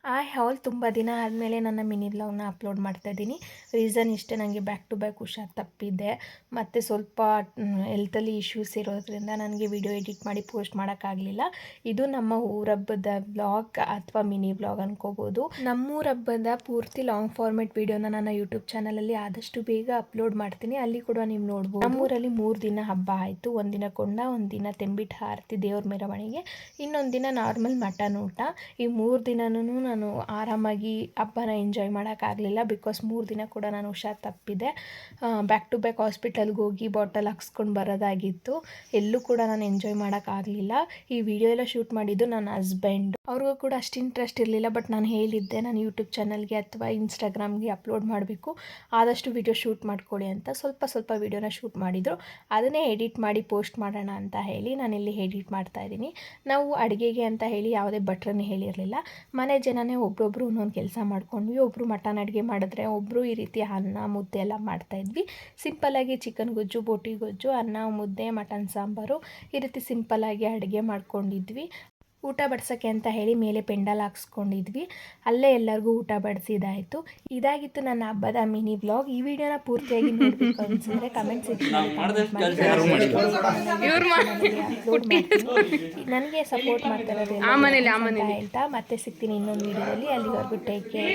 ಹಾಲ್ ತುಂಬ ದಿನ ಆದಮೇಲೆ ನನ್ನ ಮಿನಿ ವ್ಲಾಗ್ನ ಅಪ್ಲೋಡ್ ಮಾಡ್ತಾಯಿದ್ದೀನಿ. ರೀಸನ್ ಇಷ್ಟೇ, ನನಗೆ ಬ್ಯಾಕ್ ಟು ಬ್ಯಾಕ್ ಹುಷಾರು ತಪ್ಪಿದ್ದೆ ಮತ್ತು ಸ್ವಲ್ಪ ಹೆಲ್ತಲ್ಲಿ ಇಶ್ಯೂಸ್ ಇರೋದ್ರಿಂದ ನನಗೆ ವಿಡಿಯೋ ಎಡಿಟ್ ಮಾಡಿ ಪೋಸ್ಟ್ ಮಾಡೋಕ್ಕಾಗಲಿಲ್ಲ. ಇದು ನಮ್ಮ ಊರಬ್ಬದ ವ್ಲಾಗ್ ಅಥವಾ ಮಿನಿ ವ್ಲಾಗ್ ಅನ್ಕೋಬೋದು. ನಮ್ಮೂರ ಹಬ್ಬದ ಪೂರ್ತಿ ಲಾಂಗ್ ಫಾರ್ಮೆಟ್ ವಿಡಿಯೋನ ನನ್ನ ಯೂಟ್ಯೂಬ್ ಚಾನಲಲ್ಲಿ ಆದಷ್ಟು ಬೇಗ ಅಪ್ಲೋಡ್ ಮಾಡ್ತೀನಿ. ಅಲ್ಲಿ ಕೂಡ ನೀವು ನೋಡ್ಬೋದು. ನಮ್ಮೂರಲ್ಲಿ 3 ದಿನ ಹಬ್ಬ ಆಯಿತು. ಒಂದಿನ ಕೊಂಡ, ಒಂದಿನ ತೆಂಬಿಟ್ಟು ಹಾರತಿ ದೇವ್ರ ಮೆರವಣಿಗೆ, ಇನ್ನೊಂದು ದಿನ ನಾರ್ಮಲ್ ಮಟನ್ ಊಟ. ಈ 3 ದಿನನೂ ನಾನು ಆರಾಮಾಗಿ ಹಬ್ಬನ ಎಂಜಾಯ್ ಮಾಡೋಕ್ಕಾಗಲಿಲ್ಲ. ಬಿಕಾಸ್ 3 ದಿನ ಕೂಡ ನಾನು ಹುಷಾರು ತಪ್ಪಿದ್ದೆ. ಬ್ಯಾಕ್ ಟು ಬ್ಯಾಕ್ ಹಾಸ್ಪಿಟಲ್ಗೆ ಹೋಗಿ ಬಾಟಲ್ ಹಾಕ್ಸ್ಕೊಂಡು ಬರೋದಾಗಿತ್ತು. ಎಲ್ಲೂ ಕೂಡ ನಾನು ಎಂಜಾಯ್ ಮಾಡೋಕ್ಕಾಗಲಿಲ್ಲ. ಈ ವಿಡಿಯೋ ಎಲ್ಲ ಶೂಟ್ ಮಾಡಿದ್ದು ನನ್ನ ಹಸ್ಬೆಂಡ್. ಅವ್ರಿಗೂ ಕೂಡ ಅಷ್ಟು ಇಂಟ್ರೆಸ್ಟ್ ಇರಲಿಲ್ಲ. ಬಟ್ ನಾನು ಹೇಳಿದ್ದೆ ನಾನು ಯೂಟ್ಯೂಬ್ ಚಾನಲ್ಗೆ ಅಥವಾ ಇನ್ಸ್ಟಾಗ್ರಾಮ್ಗೆ ಅಪ್ಲೋಡ್ ಮಾಡಬೇಕು, ಆದಷ್ಟು ವಿಡಿಯೋ ಶೂಟ್ ಮಾಡ್ಕೊಳ್ಳಿ ಅಂತ. ಸ್ವಲ್ಪ ವಿಡಿಯೋನ ಶೂಟ್ ಮಾಡಿದರು. ಅದನ್ನೇ ಎಡಿಟ್ ಮಾಡಿ ಪೋಸ್ಟ್ ಮಾಡೋಣ ಅಂತ ಹೇಳಿ ನಾನಿಲ್ಲಿ ಎಡಿಟ್ ಮಾಡ್ತಾಯಿದ್ದೀನಿ. ನಾವು ಅಡುಗೆಗೆ ಅಂತ ಹೇಳಿ ಯಾವುದೇ ಭಟ್ರನ್ನೇ ಹೇಳಿರಲಿಲ್ಲ. ಮನೆ ಜನನೇ ಒಬ್ಬೊಬ್ಬರು ಒಂದೊಂದು ಕೆಲಸ ಮಾಡ್ಕೊಂಡ್ವಿ. ಒಬ್ಬರು ಮಟನ್ ಅಡುಗೆ ಮಾಡಿದ್ರೆ ಒಬ್ಬರು ಈ ರೀತಿ ಅನ್ನ ಮುದ್ದೆ ಎಲ್ಲ ಮಾಡ್ತಾಯಿದ್ವಿ. ಸಿಂಪಲ್ಲಾಗಿ ಚಿಕನ್ ಗೊಜ್ಜು, ಬೋಟಿ ಗೊಜ್ಜು, ಅನ್ನ ಮುದ್ದೆ, ಮಟನ್ ಸಾಂಬಾರು, ಈ ರೀತಿ ಸಿಂಪಲ್ಲಾಗಿ ಅಡುಗೆ ಮಾಡ್ಕೊಂಡಿದ್ವಿ. ಊಟ ಬಡ್ಸೋಕ್ಕೆ ಅಂತ ಹೇಳಿ ಮೇಲೆ ಪೆಂಡಲ್ ಹಾಕ್ಸ್ಕೊಂಡಿದ್ವಿ. ಅಲ್ಲೇ ಎಲ್ಲರಿಗೂ ಊಟ ಬಡಿಸಿದಾಯಿತು. ಇದಾಗಿತ್ತು ನನ್ನ ಹಬ್ಬದ ಮಿನಿ ವ್ಲಾಗ್. ಈ ವಿಡಿಯೋನ ಪೂರ್ತಿಯಾಗಿ ನೋಡಬೇಕು ಅನಿಸಿದ್ರೆ ಕಮೆಂಟ್ ಸೆಕ್ಷನಲ್ಲಿ ನನಗೆ ಸಪೋರ್ಟ್ ಮಾಡ್ತಾ ಇರೋದು ಅಂತ ಹೇಳ್ತಾ ಮತ್ತೆ ಸಿಗ್ತೀನಿ ಇನ್ನೊಂದು ವಿಡಿಯೋದಲ್ಲಿ. ಅಲ್ಲಿವರೆಗೂ ಟೇಕ್ ಕೇರ್.